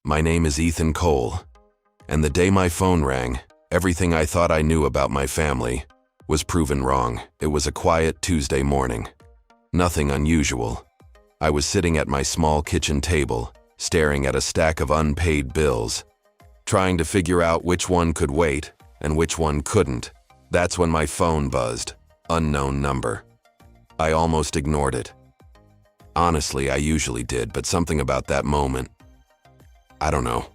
My name is Ethan Cole, and the day my phone rang, everything I thought I knew about my family was proven wrong. It was a quiet Tuesday morning. Nothing unusual. I was sitting at my small kitchen table, staring at a stack of unpaid bills, trying to figure out which one could wait and which one couldn't. That's when my phone buzzed. Unknown number. I almost ignored it. Honestly, I usually did, but something about that moment, I don't know.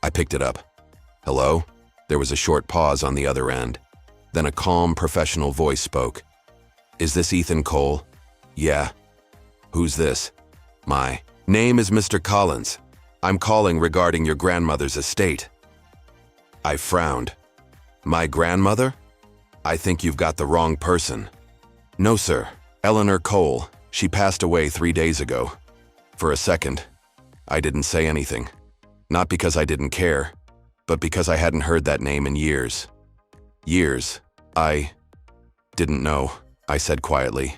I picked it up. Hello? There was a short pause on the other end. Then a calm, professional voice spoke. Is this Ethan Cole? Yeah. Who's this? My name is Mr. Collins. I'm calling regarding your grandmother's estate. I frowned. My grandmother? I think you've got the wrong person. No, sir. Eleanor Cole. She passed away 3 days ago. For a second, I didn't say anything. Not because I didn't care, but because I hadn't heard that name in years. Years. I didn't know, I said quietly.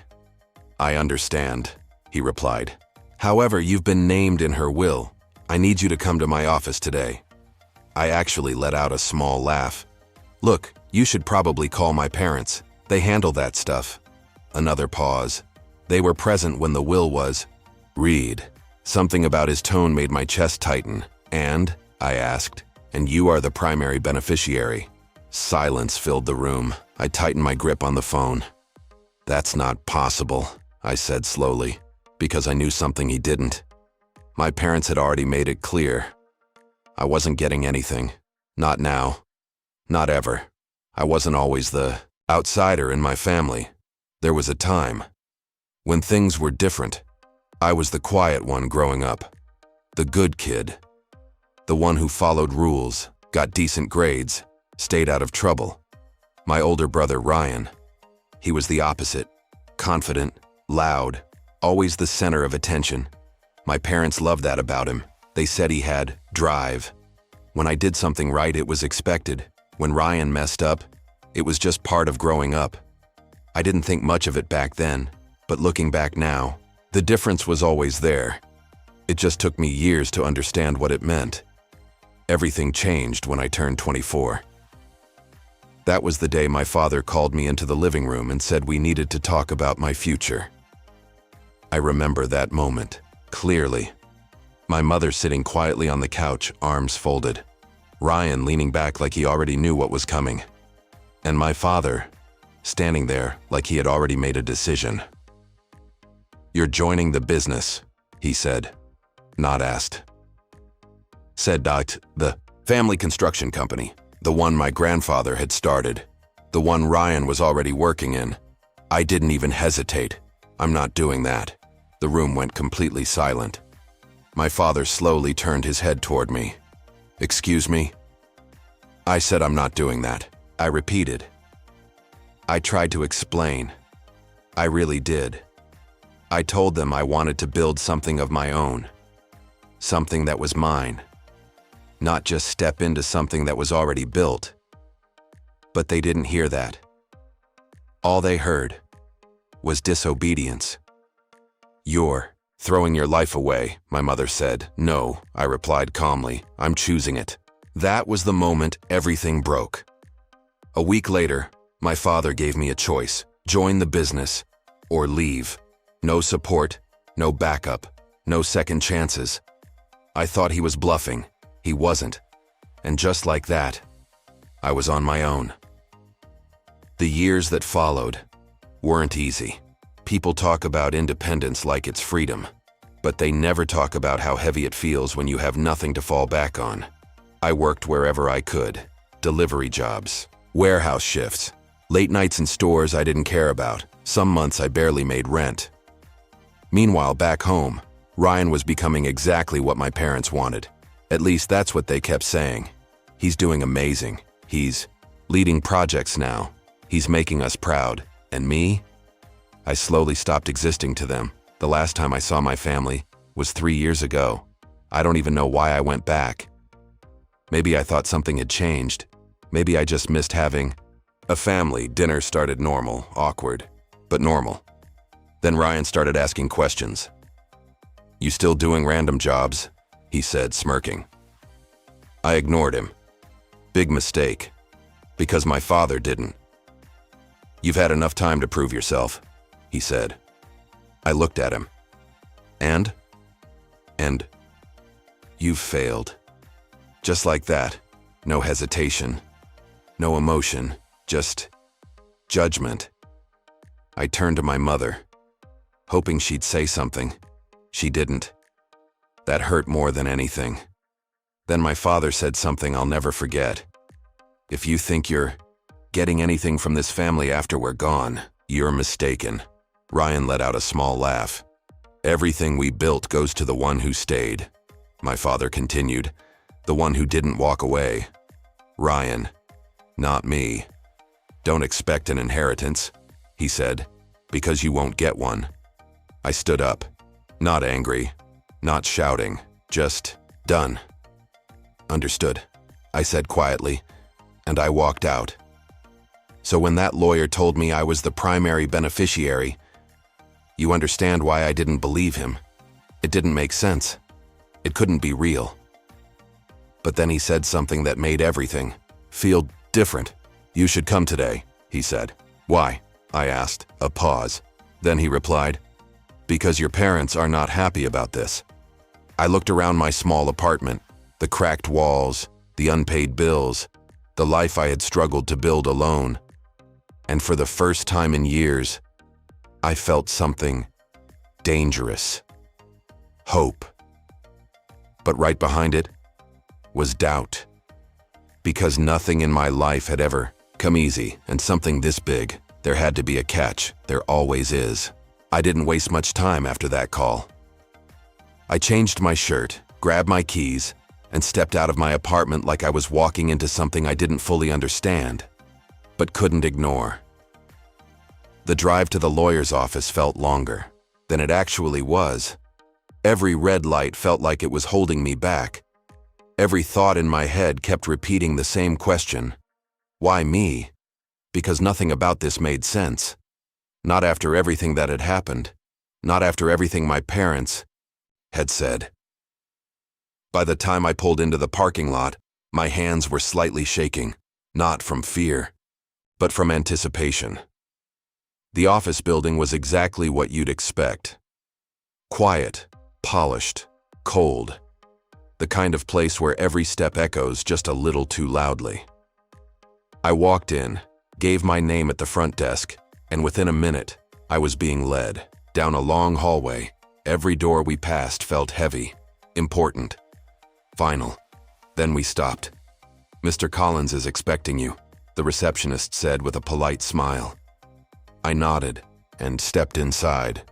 I understand, he replied. However, you've been named in her will. I need you to come to my office today. I actually let out a small laugh. Look, you should probably call my parents. They handle that stuff. Another pause. They were present when the will was. Read. Something about his tone made my chest tighten. And, I asked, and you are the primary beneficiary. Silence filled the room. I tightened my grip on the phone. That's not possible, I said slowly, because I knew something he didn't. My parents had already made it clear. I wasn't getting anything. Not now. Not ever. I wasn't always the outsider in my family. There was a time when things were different. I was the quiet one growing up. The good kid. The one who followed rules, got decent grades, stayed out of trouble. My older brother, Ryan. He was the opposite. Confident, loud, always the center of attention. My parents loved that about him. They said he had drive. When I did something right, it was expected. When Ryan messed up, it was just part of growing up. I didn't think much of it back then, but looking back now, the difference was always there. It just took me years to understand what it meant. Everything changed when I turned 24. That was the day my father called me into the living room and said we needed to talk about my future. I remember that moment, clearly. My mother sitting quietly on the couch, arms folded. Ryan leaning back like he already knew what was coming. And my father, standing there like he had already made a decision. You're joining the business, he said, not asked. Said the family construction company, the one my grandfather had started, the one Ryan was already working in. I didn't even hesitate. I'm not doing that. The room went completely silent. My father slowly turned his head toward me. Excuse me? I said I'm not doing that. I repeated. I tried to explain. I really did. I told them I wanted to build something of my own. Something that was mine. Not just step into something that was already built. But they didn't hear that. All they heard was disobedience. You're throwing your life away, my mother said. No, I replied calmly. I'm choosing it. That was the moment everything broke. A week later, my father gave me a choice. Join the business or leave. No support, no backup, no second chances. I thought he was bluffing. He wasn't. And just like that, I was on my own. The years that followed weren't easy. People talk about independence like it's freedom, but they never talk about how heavy it feels when you have nothing to fall back on. I worked wherever I could. Delivery jobs, warehouse shifts, late nights in stores I didn't care about. Some months I barely made rent. Meanwhile, back home, Ryan was becoming exactly what my parents wanted. At least that's what they kept saying. He's doing amazing. He's leading projects now. He's making us proud. And me? I slowly stopped existing to them. The last time I saw my family was 3 years ago. I don't even know why I went back. Maybe I thought something had changed. Maybe I just missed having a family. Dinner started normal, awkward, but normal. Then Ryan started asking questions. You still doing random jobs? He said, smirking. I ignored him. Big mistake. Because my father didn't. "You've had enough time to prove yourself," he said. I looked at him. And you've failed. Just like that. No hesitation. No emotion. Just judgment. I turned to my mother, hoping she'd say something. She didn't. That hurt more than anything. Then my father said something I'll never forget. "If you think you're getting anything from this family after we're gone, you're mistaken." Ryan let out a small laugh. "Everything we built goes to the one who stayed," my father continued. "The one who didn't walk away. Ryan, not me. Don't expect an inheritance," he said, "because you won't get one." I stood up, not angry, not shouting, just done. "Understood," I said quietly, and I walked out. So when that lawyer told me I was the primary beneficiary, you understand why I didn't believe him. It didn't make sense. It couldn't be real. But then he said something that made everything feel different. "You should come today," he said. "Why?" I asked, a pause. Then he replied, "Because your parents are not happy about this." I looked around my small apartment, the cracked walls, the unpaid bills, the life I had struggled to build alone. And for the first time in years, I felt something dangerous. Hope. But right behind it was doubt. Because nothing in my life had ever come easy, and something this big, there had to be a catch. There always is. I didn't waste much time after that call. I changed my shirt, grabbed my keys, and stepped out of my apartment like I was walking into something I didn't fully understand, but couldn't ignore. The drive to the lawyer's office felt longer than it actually was. Every red light felt like it was holding me back. Every thought in my head kept repeating the same question. Why me? Because nothing about this made sense. Not after everything that had happened. Not after everything my parents had said. By the time I pulled into the parking lot, my hands were slightly shaking, not from fear, but from anticipation. The office building was exactly what you'd expect. Quiet, polished, cold. The kind of place where every step echoes just a little too loudly. I walked in, gave my name at the front desk, and within a minute, I was being led down a long hallway. Every door we passed felt heavy, important, final. Then we stopped. "Mr. Collins is expecting you," the receptionist said with a polite smile. I nodded and stepped inside.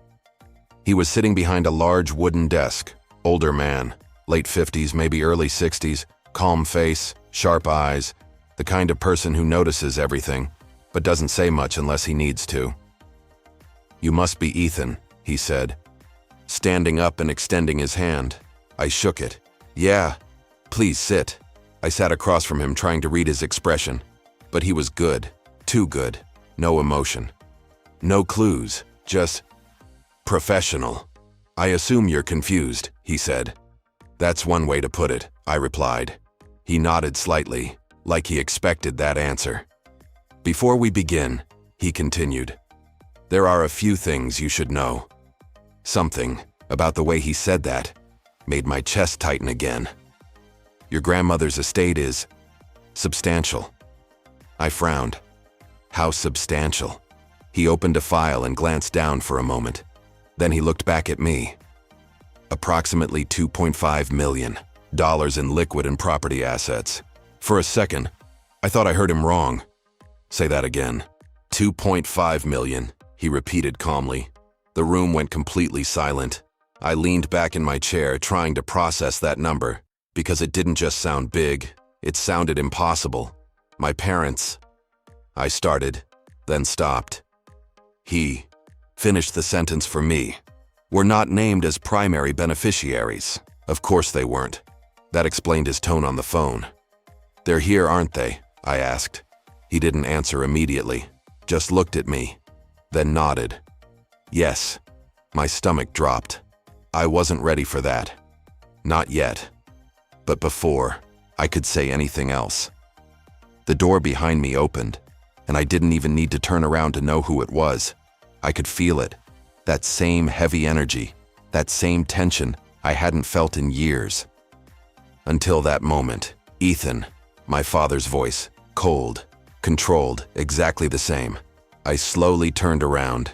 He was sitting behind a large wooden desk, older man, late 50s, maybe early 60s, calm face, sharp eyes, the kind of person who notices everything, but doesn't say much unless he needs to. "You must be Ethan," he said, standing up and extending his hand. I shook it. "Yeah, please sit." I sat across from him trying to read his expression, but he was good, too good, no emotion. No clues, just professional. "I assume you're confused," he said. "That's one way to put it," I replied. He nodded slightly, like he expected that answer. "Before we begin," he continued, "there are a few things you should know." Something about the way he said that made my chest tighten again. "Your grandmother's estate is substantial." I frowned. How substantial? He opened a file and glanced down for a moment. Then he looked back at me. Approximately $2.5 million in liquid and property assets. For a second, I thought I heard him wrong. "Say that again." $2.5 million, he repeated calmly. The room went completely silent. I leaned back in my chair trying to process that number, because it didn't just sound big, it sounded impossible. My parents. I started, then stopped. He finished the sentence for me. "Were not named as primary beneficiaries." Of course they weren't. That explained his tone on the phone. "They're here, aren't they?" I asked. He didn't answer immediately, just looked at me, then nodded. "Yes." My stomach dropped. I wasn't ready for that. Not yet. But before, I could say anything else. The door behind me opened, and I didn't even need to turn around to know who it was. I could feel it. That same heavy energy, that same tension I hadn't felt in years. Until that moment, Ethan, my father's voice, cold, controlled, exactly the same. I slowly turned around.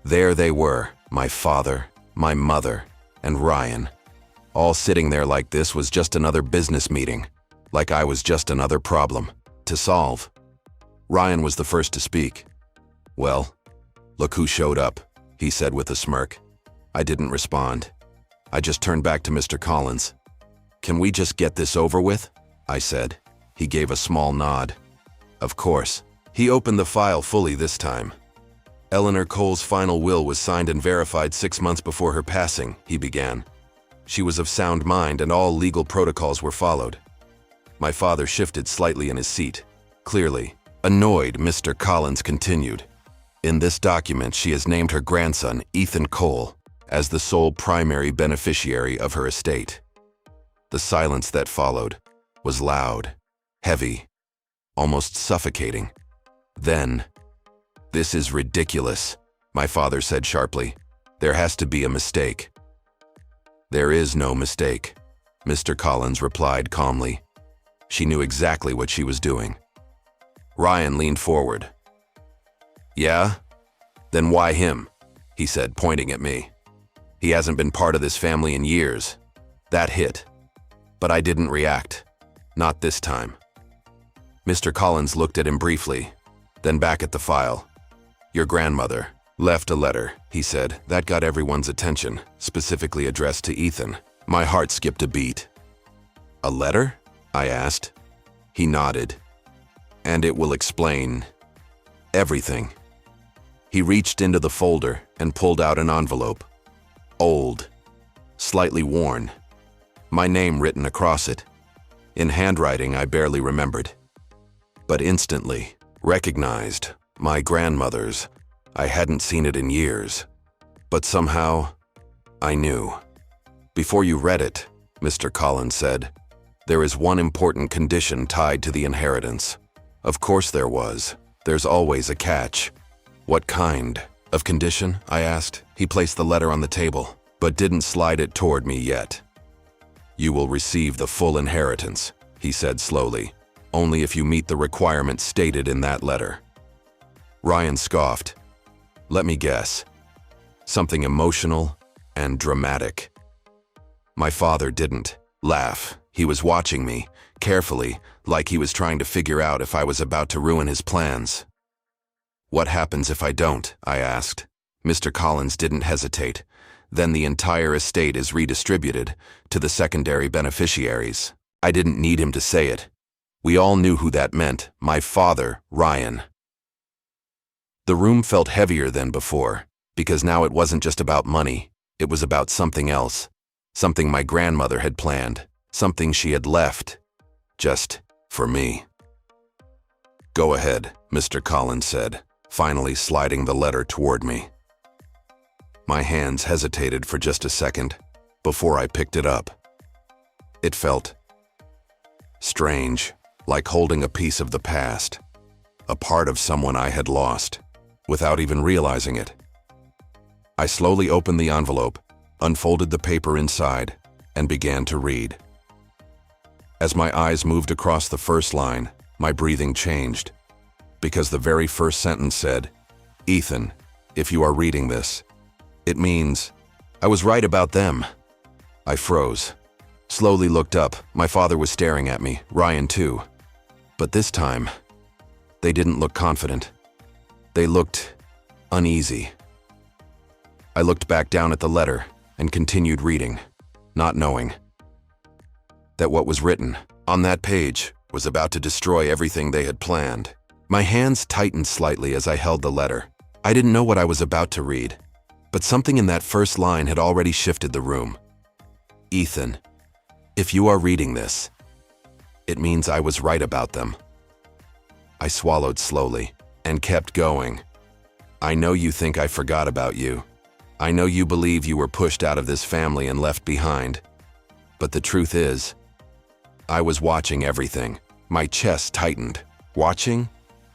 There they were, my father, my mother, and Ryan. All sitting there like this was just another business meeting, like I was just another problem to solve. Ryan was the first to speak. "Well, look who showed up," he said with a smirk. I didn't respond. I just turned back to Mr. Collins. "Can we just get this over with?" I said. He gave a small nod. Of course. He opened the file fully this time. "Eleanor Cole's final will was signed and verified 6 months before her passing," he began. "She was of sound mind and all legal protocols were followed." My father shifted slightly in his seat. Clearly annoyed, Mr. Collins continued. "In this document, she has named her grandson, Ethan Cole, as the sole primary beneficiary of her estate." The silence that followed was loud, heavy, almost suffocating. Then, "This is ridiculous," my father said sharply. "There has to be a mistake." "There is no mistake," Mr. Collins replied calmly. She knew exactly what she was doing. Ryan leaned forward. "Yeah? Then why him?" he said, pointing at me. "He hasn't been part of this family in years." That hit. But I didn't react. Not this time. Mr. Collins looked at him briefly, then back at the file. "Your grandmother left a letter," he said. "That got everyone's attention, specifically addressed to Ethan." My heart skipped a beat. "A letter?" I asked. He nodded. "And it will explain everything." He reached into the folder and pulled out an envelope. Old, slightly worn, my name written across it, in handwriting I barely remembered. But instantly recognized my grandmother's. I hadn't seen it in years, but somehow I knew. "Before you read it," Mr. Collins said, "there is one important condition tied to the inheritance." Of course there was. There's always a catch. "What kind of condition?" I asked. He placed the letter on the table, but didn't slide it toward me yet. "You will receive the full inheritance," he said slowly, "only if you meet the requirements stated in that letter." Ryan scoffed. "Let me guess. Something emotional and dramatic." My father didn't laugh. He was watching me, carefully, like he was trying to figure out if I was about to ruin his plans. "What happens if I don't?" I asked. Mr. Collins didn't hesitate. "Then the entire estate is redistributed to the secondary beneficiaries." I didn't need him to say it. We all knew who that meant. My father, Ryan. The room felt heavier than before, because now it wasn't just about money. It was about something else. Something my grandmother had planned. Something she had left. Just for me. "Go ahead," Mr. Collins said, finally sliding the letter toward me. My hands hesitated for just a second before I picked it up. It felt strange, like holding a piece of the past, a part of someone I had lost, without even realizing it. I slowly opened the envelope, unfolded the paper inside, and began to read. As my eyes moved across the first line, my breathing changed, because the very first sentence said, "Ethan, if you are reading this, it means I was right about them." I froze, slowly looked up. My father was staring at me, Ryan too. But this time, they didn't look confident. They looked uneasy. I looked back down at the letter and continued reading, not knowing that what was written on that page was about to destroy everything they had planned. My hands tightened slightly as I held the letter. I didn't know what I was about to read, but something in that first line had already shifted the room. "Ethan, if you are reading this, it means I was right about them." I swallowed slowly and kept going. "I know you think I forgot about you. I know you believe you were pushed out of this family and left behind. But the truth is, I was watching everything. My chest tightened. Watching?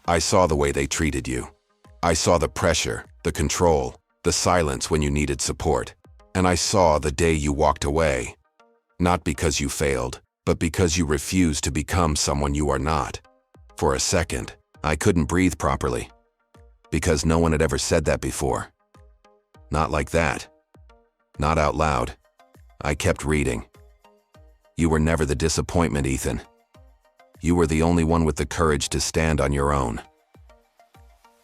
I saw the way they treated you. I saw the pressure, the control, the silence when you needed support. And I saw the day you walked away. Not because you failed, but because you refused to become someone you are not. For a second, I couldn't breathe properly. Because no one had ever said that before. Not like that. Not out loud. I kept reading. You were never the disappointment, Ethan. You were the only one with the courage to stand on your own.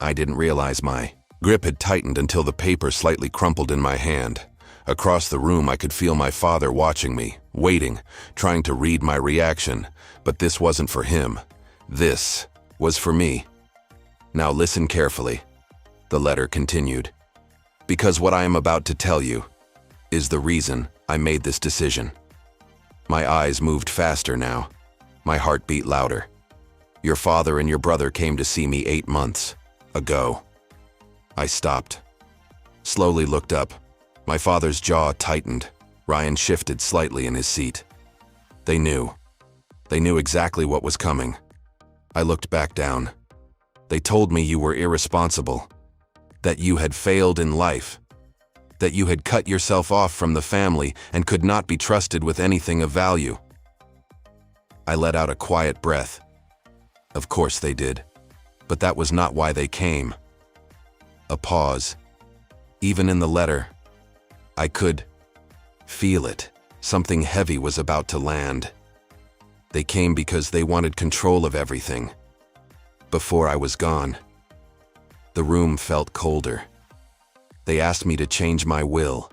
I didn't realize my grip had tightened until the paper slightly crumpled in my hand. Across the room, I could feel my father watching me, waiting, trying to read my reaction. But this wasn't for him. This was for me. Now listen carefully. The letter continued. Because what I am about to tell you is the reason I made this decision. My eyes moved faster now. My heart beat louder. Your father and your brother came to see me 8 months ago. I stopped. Slowly looked up. My father's jaw tightened. Ryan shifted slightly in his seat. They knew. They knew exactly what was coming. I looked back down. They told me you were irresponsible. That you had failed in life. That you had cut yourself off from the family and could not be trusted with anything of value. I let out a quiet breath. Of course they did. But that was not why they came. A pause. Even in the letter, I could feel it. Something heavy was about to land. They came because they wanted control of everything. Before I was gone, the room felt colder. They asked me to change my will.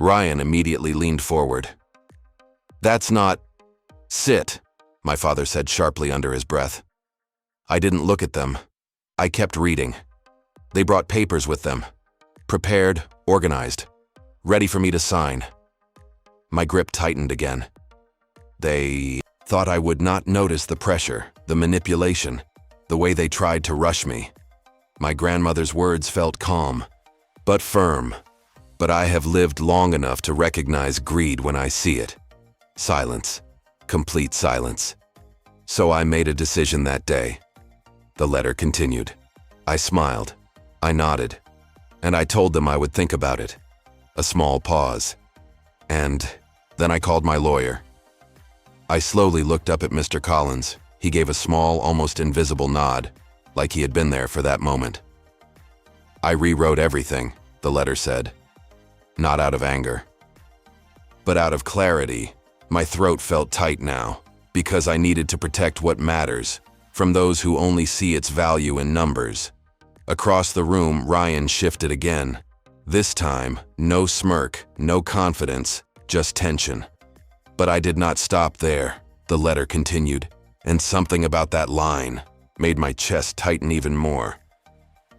Ryan immediately leaned forward. That's not... Sit, my father said sharply under his breath. I didn't look at them. I kept reading. They brought papers with them. Prepared, organized, ready for me to sign. My grip tightened again. They thought I would not notice the pressure, the manipulation, the way they tried to rush me. My grandmother's words felt calm, but firm. But I have lived long enough to recognize greed when I see it. Silence. Complete silence. So I made a decision that day. The letter continued. I smiled. I nodded. And I told them I would think about it. A small pause. And then I called my lawyer. I slowly looked up at Mr. Collins. He gave a small, almost invisible nod, like he had been there for that moment. I rewrote everything, the letter said. Not out of anger, but out of clarity. My throat felt tight now, because I needed to protect what matters from those who only see its value in numbers. Across the room, Ryan shifted again. This time, no smirk, no confidence, just tension. But I did not stop there. The letter continued, and something about that line made my chest tighten even more.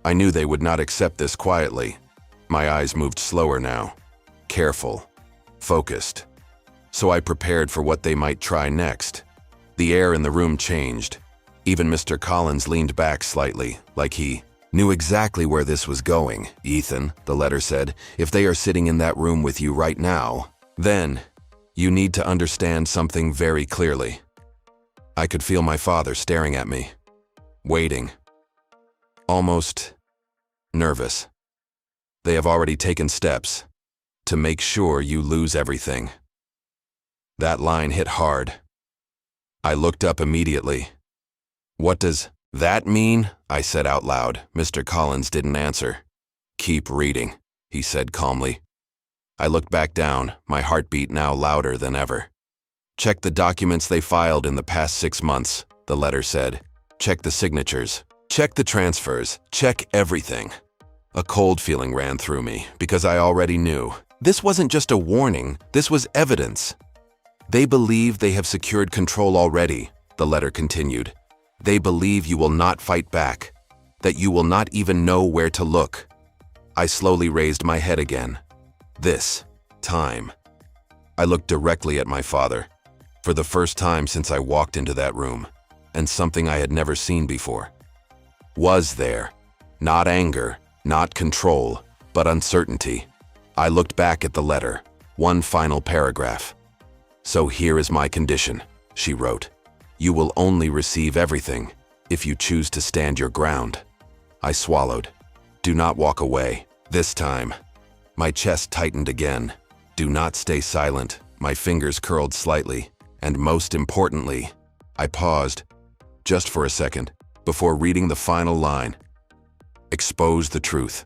I knew they would not accept this quietly. My eyes moved slower now, careful, focused. So I prepared for what they might try next. The air in the room changed. Even Mr. Collins leaned back slightly, like he knew exactly where this was going. Ethan, the letter said, if they are sitting in that room with you right now, then you need to understand something very clearly. I could feel my father staring at me, waiting, almost nervous. They have already taken steps to make sure you lose everything. That line hit hard. I looked up immediately. What does that mean? I said out loud. Mr. Collins didn't answer. Keep reading, he said calmly. I looked back down, my heartbeat now louder than ever. Check the documents they filed in the past 6 months, the letter said. Check the signatures. Check the transfers. Check everything. A cold feeling ran through me, because I already knew. This wasn't just a warning, this was evidence. They believe they have secured control already, the letter continued. They believe you will not fight back, that you will not even know where to look. I slowly raised my head again. This time, I looked directly at my father, for the first time since I walked into that room, and something I had never seen before. Was there, not anger, not control, but uncertainty. I looked back at the letter, one final paragraph. So here is my condition. she wrote. You will only receive everything if you choose to stand your ground. I swallowed. Do not walk away. This time, my chest tightened again. Do not stay silent. My fingers curled slightly, and most importantly, I paused, just for a second, before reading the final line. Expose the truth.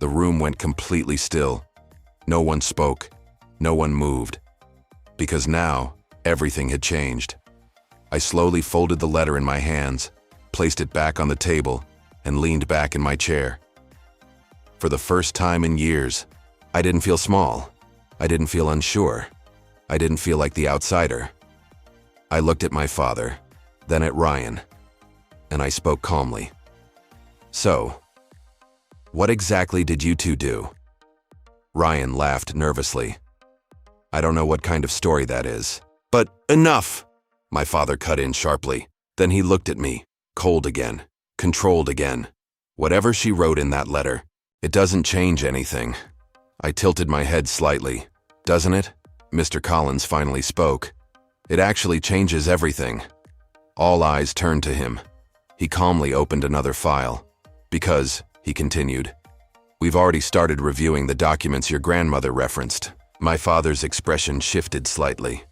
The room went completely still. No one spoke. No one moved. Because now, everything had changed. I slowly folded the letter in my hands, placed it back on the table, and leaned back in my chair. For the first time in years, I didn't feel small. I didn't feel unsure. I didn't feel like the outsider. I looked at my father, then at Ryan, and I spoke calmly. So, what exactly did you two do? Ryan laughed nervously. I don't know what kind of story that is. But enough! My father cut in sharply. Then he looked at me, cold again, controlled again. Whatever she wrote in that letter, it doesn't change anything. I tilted my head slightly. Doesn't it? Mr. Collins finally spoke. It actually changes everything. All eyes turned to him. He calmly opened another file. Because, he continued, we've already started reviewing the documents your grandmother referenced. My father's expression shifted slightly.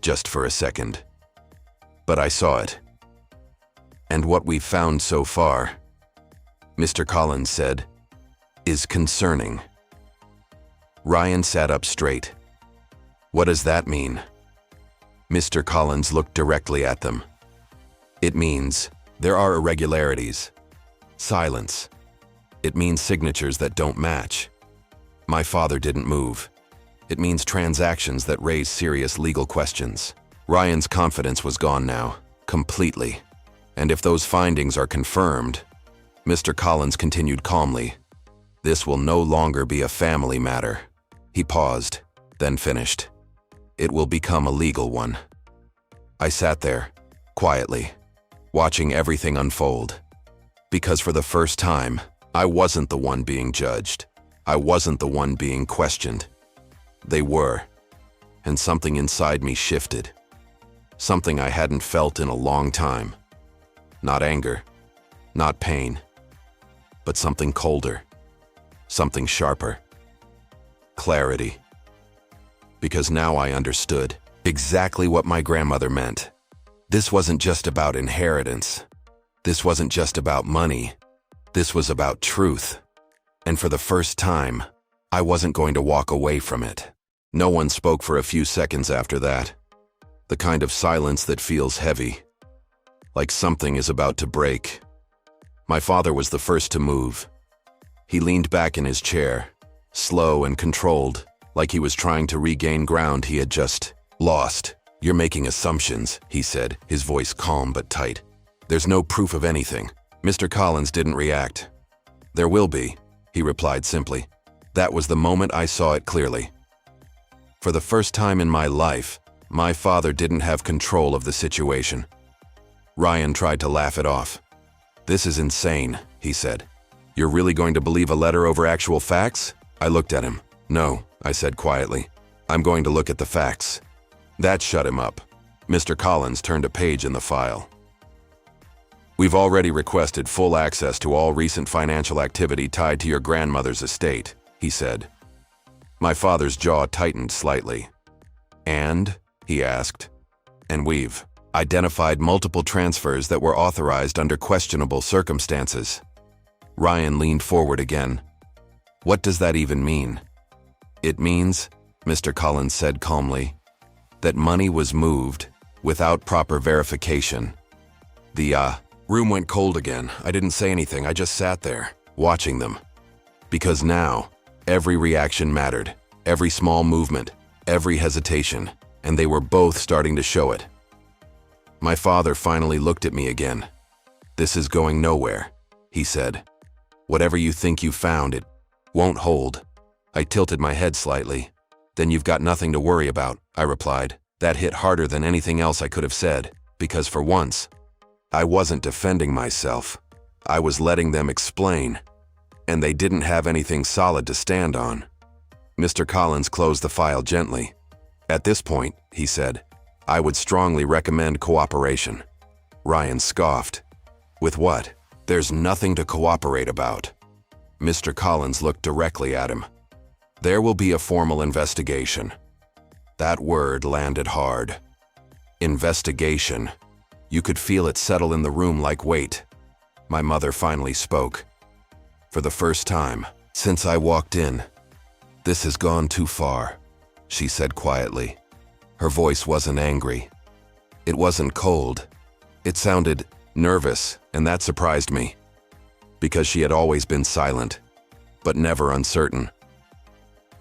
Just for a second. But I saw it. And what we've found so far, Mr. Collins said, is concerning. Ryan sat up straight. What does that mean? Mr. Collins looked directly at them. It means there are irregularities. Silence. It means signatures that don't match. My father didn't move. It means transactions that raise serious legal questions. Ryan's confidence was gone now, completely. And if those findings are confirmed, Mr. Collins continued calmly, this will no longer be a family matter. He paused, then finished. It will become a legal one. I sat there, quietly, watching everything unfold. Because for the first time, I wasn't the one being judged. I wasn't the one being questioned. They were. And something inside me shifted. Something I hadn't felt in a long time. Not anger, not pain, but something colder, something sharper. Clarity. Because now I understood exactly what my grandmother meant. This wasn't just about inheritance. This wasn't just about money. This was about truth. And for the first time, I wasn't going to walk away from it. No one spoke for a few seconds after that. The kind of silence that feels heavy, like something is about to break. My father was the first to move. He leaned back in his chair, slow and controlled, like he was trying to regain ground he had just lost. You're making assumptions, he said, his voice calm but tight. There's no proof of anything. Mr. Collins didn't react. There will be, he replied simply. That was the moment I saw it clearly. For the first time in my life, my father didn't have control of the situation. Ryan tried to laugh it off. This is insane, he said. You're really going to believe a letter over actual facts? I looked at him. No, I said quietly. I'm going to look at the facts. That shut him up. Mr. Collins turned a page in the file. We've already requested full access to all recent financial activity tied to your grandmother's estate, he said. My father's jaw tightened slightly. And? He asked. And we've identified multiple transfers that were authorized under questionable circumstances. Ryan leaned forward again. What does that even mean? It means, Mr. Collins said calmly, that money was moved without proper verification. The room went cold again. I didn't say anything. I just sat there, watching them. Because now, every reaction mattered, every small movement, every hesitation, and they were both starting to show it. My father finally looked at me again. This is going nowhere, he said. Whatever you think you found, it won't hold. I tilted my head slightly. Then you've got nothing to worry about, I replied. That hit harder than anything else I could have said, because for once, I wasn't defending myself. I was letting them explain, and they didn't have anything solid to stand on. Mr. Collins closed the file gently. At this point, he said, I would strongly recommend cooperation. Ryan scoffed. With what? There's nothing to cooperate about. Mr. Collins looked directly at him. There will be a formal investigation. That word landed hard. Investigation. You could feel it settle in the room like weight. My mother finally spoke. For the first time since I walked in, "This has gone too far," she said quietly. Her voice wasn't angry. It wasn't cold. It sounded nervous, and that surprised me, because she had always been silent, but never uncertain.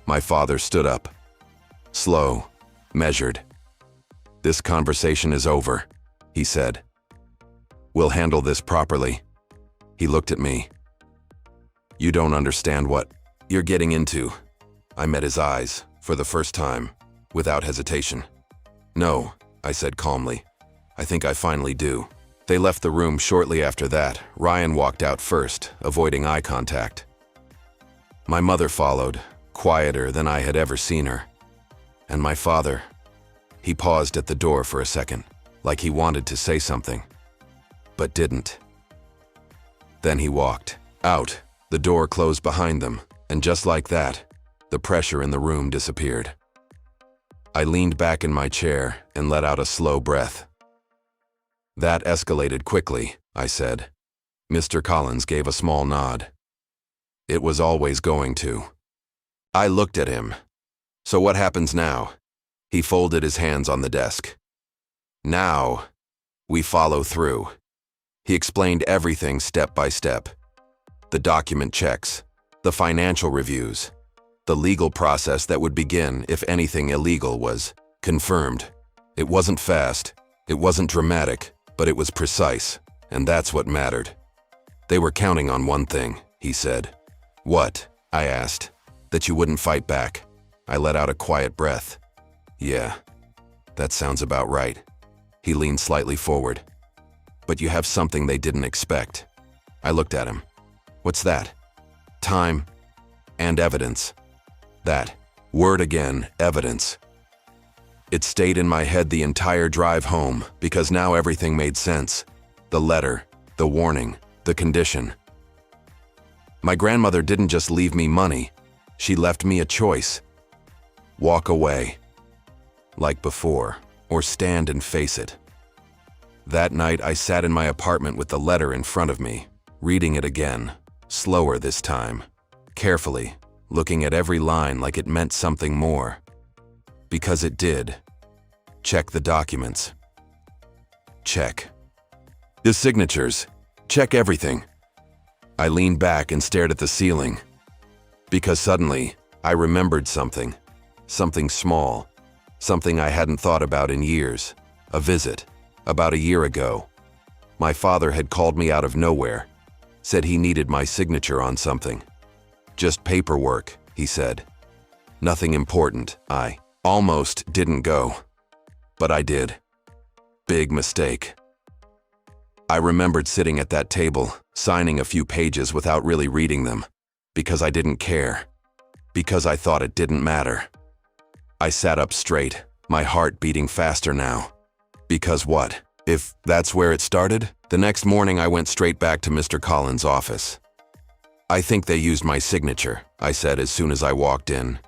My father stood up. Slow, measured. "This conversation is over," he said. "We'll handle this properly." He looked at me. "You don't understand what you're getting into." I met his eyes, for the first time, without hesitation. "No," I said calmly. "I think I finally do." They left the room shortly after that. Ryan walked out first, avoiding eye contact. My mother followed, quieter than I had ever seen her. And my father, he paused at the door for a second, like he wanted to say something, but didn't. Then he walked out. The door closed behind them, and just like that, the pressure in the room disappeared. I leaned back in my chair and let out a slow breath. "That escalated quickly," I said. Mr. Collins gave a small nod. "It was always going to." I looked at him. "So what happens now?" He folded his hands on the desk. "Now, we follow through." He explained everything step by step. The document checks, the financial reviews, the legal process that would begin if anything illegal was confirmed. It wasn't fast, it wasn't dramatic, but it was precise, and that's what mattered. "They were counting on one thing," he said. "What?" I asked. "That you wouldn't fight back." I let out a quiet breath. "Yeah, that sounds about right." He leaned slightly forward. "But you have something they didn't expect." I looked at him. "What's that?" "Time and evidence." That word again, evidence. It stayed in my head the entire drive home, because now everything made sense. The letter, the warning, the condition. My grandmother didn't just leave me money, she left me a choice. Walk away, like before, or stand and face it. That night I sat in my apartment with the letter in front of me, reading it again, slower this time, carefully, looking at every line like it meant something more. Because it did. Check the documents. Check. The signatures. Check everything. I leaned back and stared at the ceiling. Because suddenly, I remembered something. Something small. Something I hadn't thought about in years. A visit. About a year ago. My father had called me out of nowhere. Said he needed my signature on something. "Just paperwork," he said. "Nothing important." I almost didn't go. But I did. Big mistake. I remembered sitting at that table, signing a few pages without really reading them. Because I didn't care. Because I thought it didn't matter. I sat up straight, my heart beating faster now. Because what? If that's where it started? The next morning I went straight back to Mr. Collins' office. "I think they used my signature," I said as soon as I walked in.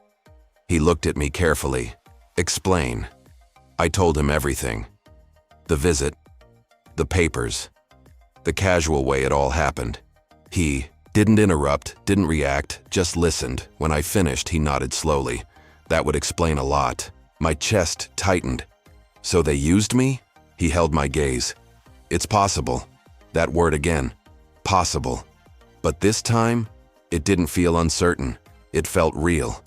He looked at me carefully. "Explain." I told him everything. The visit, the papers, the casual way it all happened. He didn't interrupt, didn't react, just listened. When I finished, he nodded slowly. That would explain a lot. My chest tightened. "So they used me?" He held my gaze. "It's possible." That word again. Possible. But this time, it didn't feel uncertain. It felt real.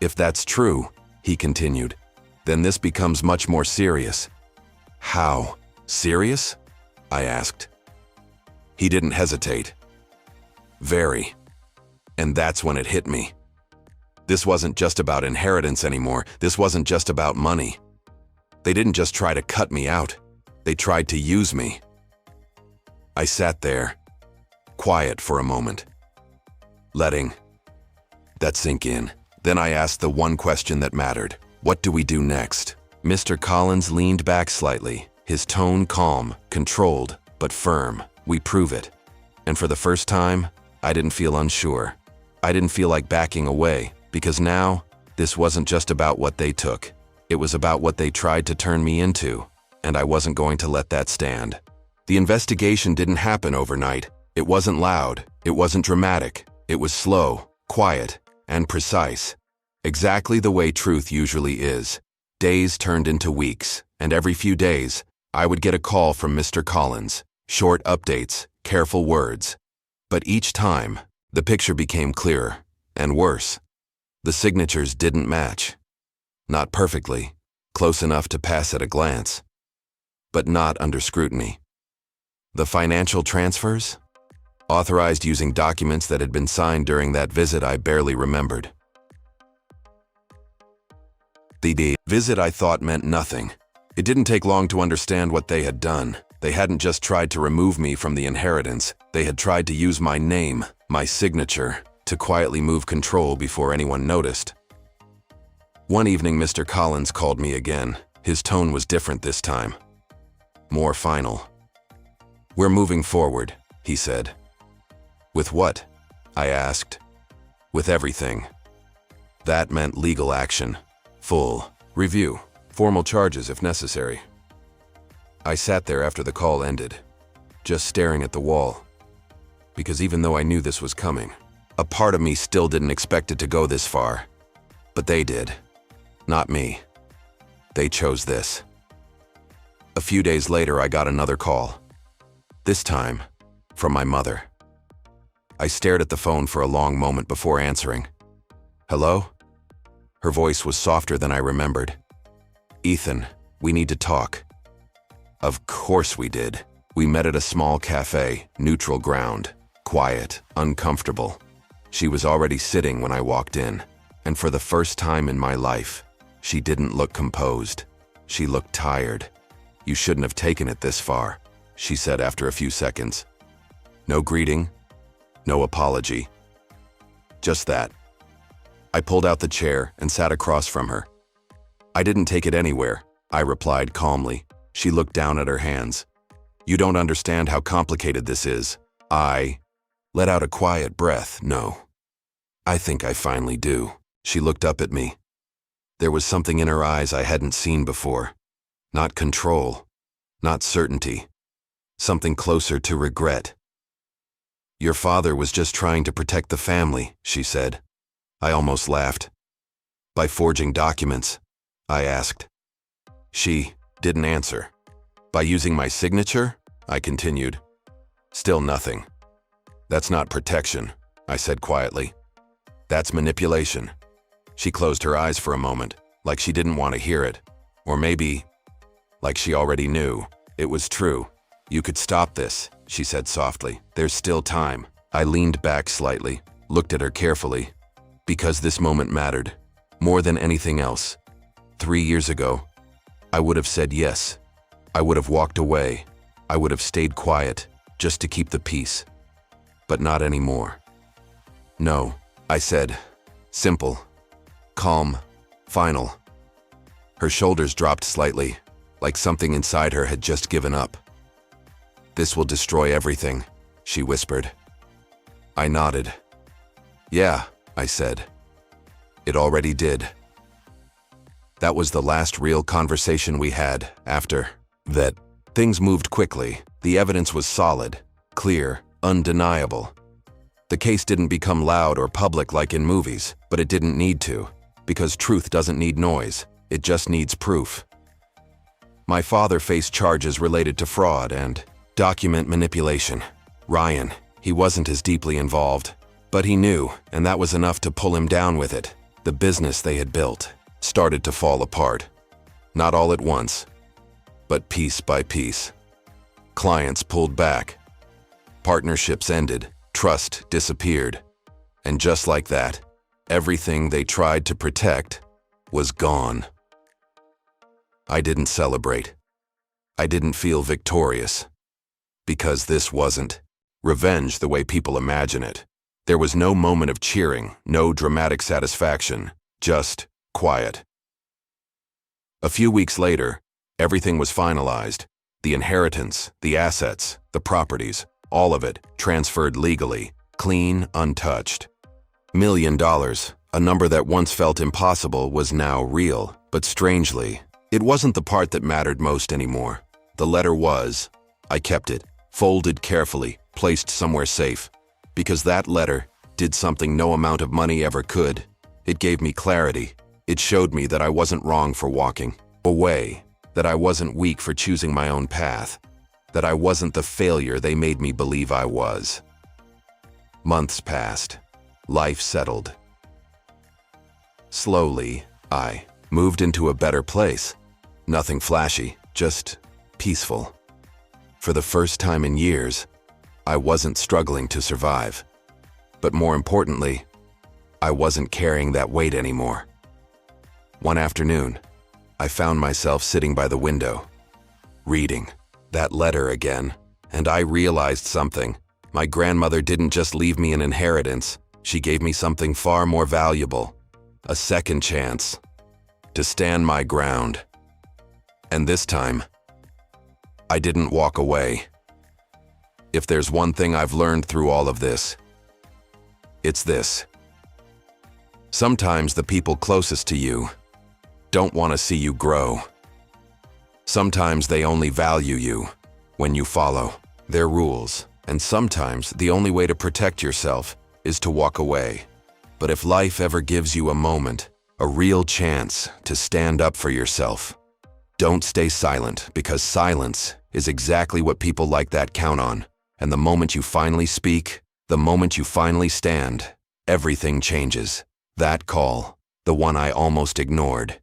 "If that's true," he continued, "then this becomes much more serious." "How? Serious?" I asked. He didn't hesitate. "Very." And that's when it hit me. This wasn't just about inheritance anymore. This wasn't just about money. They didn't just try to cut me out. They tried to use me. I sat there, quiet for a moment, letting that sink in. Then I asked the one question that mattered. What do we do next? Mr. Collins leaned back slightly, his tone calm, controlled, but firm. "We prove it." And for the first time, I didn't feel unsure. I didn't feel like backing away, because now, this wasn't just about what they took. It was about what they tried to turn me into, and I wasn't going to let that stand. The investigation didn't happen overnight. It wasn't loud. It wasn't dramatic. It was slow, quiet, and precise. Exactly the way truth usually is. Days turned into weeks, and every few days, I would get a call from Mr. Collins. Short updates, careful words. But each time, the picture became clearer, and worse. The signatures didn't match. Not perfectly, close enough to pass at a glance, but not under scrutiny. The financial transfers? Authorized using documents that had been signed during that visit I barely remembered. The visit I thought meant nothing. It didn't take long to understand what they had done. They hadn't just tried to remove me from the inheritance. They had tried to use my name, my signature, to quietly move control before anyone noticed. One evening, Mr. Collins called me again. His tone was different this time. More final. "We're moving forward," he said. "With what?" I asked. "With everything." That meant legal action. Full review. Formal charges if necessary. I sat there after the call ended, just staring at the wall. Because even though I knew this was coming, a part of me still didn't expect it to go this far. But they did. Not me. They chose this. A few days later, I got another call. This time, from my mother. I stared at the phone for a long moment before answering. "Hello?" Her voice was softer than I remembered. "Ethan, we need to talk." Of course we did. We met at a small cafe, neutral ground, quiet, uncomfortable. She was already sitting when I walked in, and for the first time in my life, she didn't look composed. She looked tired. "You shouldn't have taken it this far," she said after a few seconds. No greeting, no apology. Just that. I pulled out the chair and sat across from her. "I didn't take it anywhere," I replied calmly. She looked down at her hands. "You don't understand how complicated this is." I let out a quiet breath. "No. I think I finally do." She looked up at me. There was something in her eyes I hadn't seen before. Not control, not certainty. Something closer to regret. "Your father was just trying to protect the family," she said. I almost laughed. "By forging documents?" I asked. She didn't answer. "By using my signature?" I continued. Still nothing. "That's not protection," I said quietly. "That's manipulation." She closed her eyes for a moment, like she didn't want to hear it. Or maybe, like she already knew. It was true. "You could stop this," she said softly. "There's still time." I leaned back slightly, looked at her carefully. Because this moment mattered, more than anything else. 3 years ago, I would have said yes. I would have walked away. I would have stayed quiet, just to keep the peace. But not anymore. "No," I said. Simple. Calm. Final. Her shoulders dropped slightly, like something inside her had just given up. "This will destroy everything," she whispered. I nodded. "Yeah," I said. "It already did." That was the last real conversation we had. After that, things moved quickly. The evidence was solid, clear, undeniable. The case didn't become loud or public like in movies, but it didn't need to, because truth doesn't need noise, it just needs proof. My father faced charges related to fraud and document manipulation. Ryan, he wasn't as deeply involved, but he knew, and that was enough to pull him down with it. The business they had built started to fall apart. Not all at once, but piece by piece. Clients pulled back. Partnerships ended. Trust disappeared. And just like that, everything they tried to protect was gone. I didn't celebrate. I didn't feel victorious. Because this wasn't revenge the way people imagine it. There was no moment of cheering, no dramatic satisfaction, just quiet. A few weeks later, everything was finalized. The inheritance, the assets, the properties, all of it transferred legally, clean, untouched. $1 million, a number that once felt impossible, was now real. But strangely, it wasn't the part that mattered most anymore. The letter was. I kept it, folded carefully, placed somewhere safe. Because that letter did something no amount of money ever could. It gave me clarity. It showed me that I wasn't wrong for walking away, that I wasn't weak for choosing my own path, that I wasn't the failure they made me believe I was. Months passed. Life settled. Slowly, I moved into a better place. Nothing flashy, just peaceful. For the first time in years, I wasn't struggling to survive. But more importantly, I wasn't carrying that weight anymore. One afternoon, I found myself sitting by the window, reading that letter again, and I realized something. My grandmother didn't just leave me an inheritance, she gave me something far more valuable, a second chance to stand my ground. And this time, I didn't walk away. If there's one thing I've learned through all of this, it's this. Sometimes the people closest to you don't want to see you grow. Sometimes they only value you when you follow their rules, and sometimes the only way to protect yourself is to walk away. But if life ever gives you a moment, a real chance to stand up for yourself, don't stay silent, because silence is exactly what people like that count on. And the moment you finally speak, the moment you finally stand, everything changes. That call, the one I almost ignored,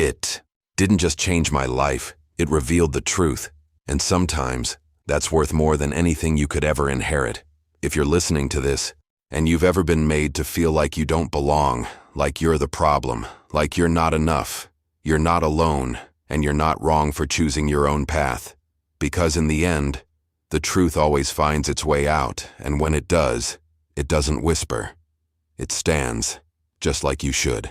it didn't just change my life, it revealed the truth. And sometimes, that's worth more than anything you could ever inherit. If you're listening to this, and you've ever been made to feel like you don't belong, like you're the problem, like you're not enough, you're not alone, and you're not wrong for choosing your own path. Because in the end, the truth always finds its way out, and when it does, it doesn't whisper. It stands, just like you should.